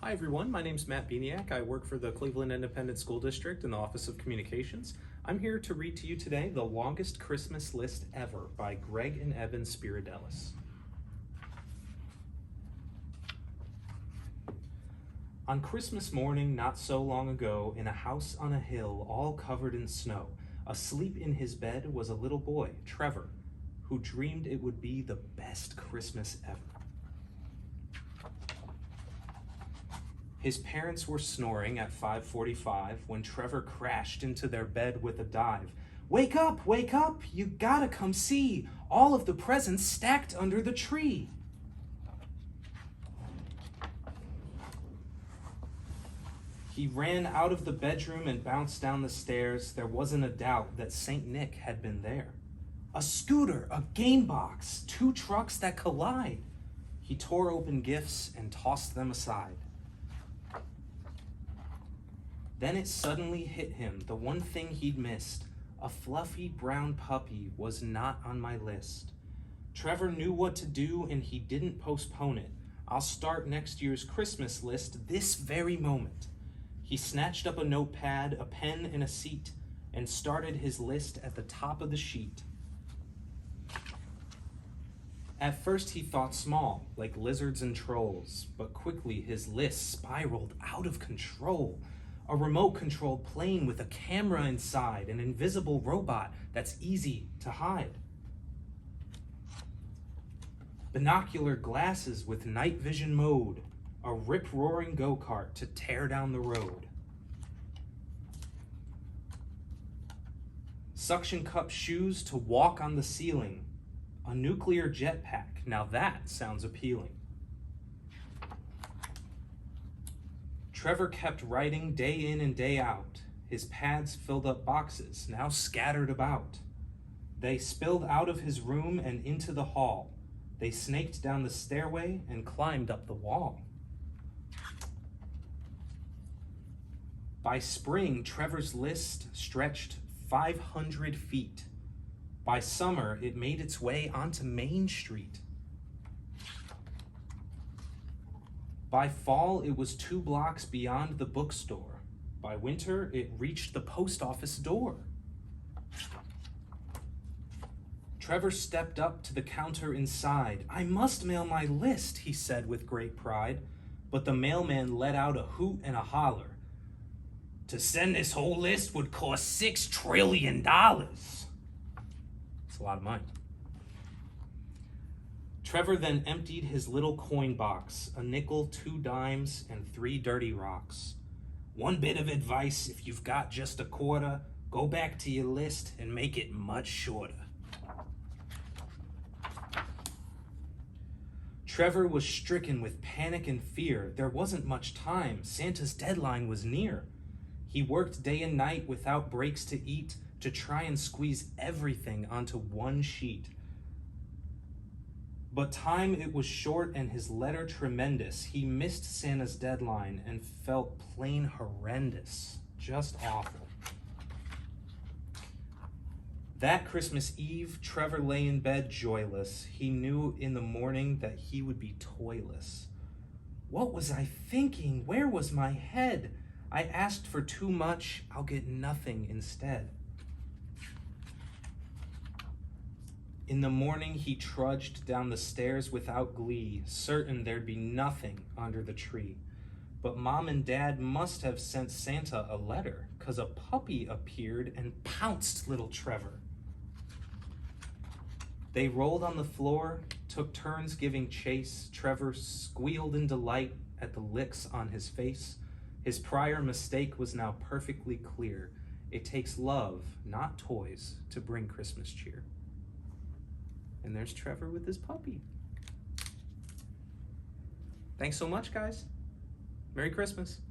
Hi everyone, my name's Matt Bieniak. I work for the Cleveland Independent School District in the Office of Communications. I'm here to read to you today The Longest Christmas List Ever by Greg and Evan Spiridelis. On Christmas morning not so long ago, in a house on a hill all covered in snow, asleep in his bed was a little boy, Trevor, who dreamed it would be the best Christmas ever. His parents were snoring at 5:45 when Trevor crashed into their bed with a dive. Wake up, you gotta come see all of the presents stacked under the tree. He ran out of the bedroom and bounced down the stairs. There wasn't a doubt that St. Nick had been there. A scooter, a game box, two trucks that collide. He tore open gifts and tossed them aside. Then it suddenly hit him, the one thing he'd missed. A fluffy brown puppy was not on my list. Trevor knew what to do and he didn't postpone it. I'll start next year's Christmas list this very moment. He snatched up a notepad, a pen, and a seat, and started his list at the top of the sheet. At first he thought small, like lizards and trolls, but quickly his list spiraled out of control. A remote-controlled plane with a camera inside, an invisible robot that's easy to hide. Binocular glasses with night vision mode, a rip-roaring go-kart to tear down the road. Suction cup shoes to walk on the ceiling, a nuclear jetpack, now that sounds appealing. Trevor kept writing day in and day out. His pads filled up boxes, now scattered about. They spilled out of his room and into the hall. They snaked down the stairway and climbed up the wall. By spring, Trevor's list stretched 500 feet. By summer, it made its way onto Main Street. By fall, it was 2 blocks beyond the bookstore. By winter, it reached the post office door. Trevor stepped up to the counter inside. I must mail my list, he said with great pride. But the mailman let out a hoot and a holler. To send this whole list would cost $6 trillion. It's a lot of money. Trevor then emptied his little coin box, a nickel, 2 dimes, and 3 dirty rocks. One bit of advice, if you've got just a quarter, go back to your list and make it much shorter. Trevor was stricken with panic and fear. There wasn't much time. Santa's deadline was near. He worked day and night without breaks to eat to try and squeeze everything onto one sheet. But time it was short and his letter tremendous. He missed Santa's deadline and felt plain horrendous. Just awful. That Christmas Eve, Trevor lay in bed joyless. He knew in the morning that he would be toyless. What was I thinking? Where was my head? I asked for too much, I'll get nothing instead. In the morning, he trudged down the stairs without glee, certain there'd be nothing under the tree. But Mom and Dad must have sent Santa a letter, 'cause a puppy appeared and pounced little Trevor. They rolled on the floor, took turns giving chase. Trevor squealed in delight at the licks on his face. His prior mistake was now perfectly clear. It takes love, not toys, to bring Christmas cheer. And there's Trevor with his puppy. Thanks so much, guys. Merry Christmas.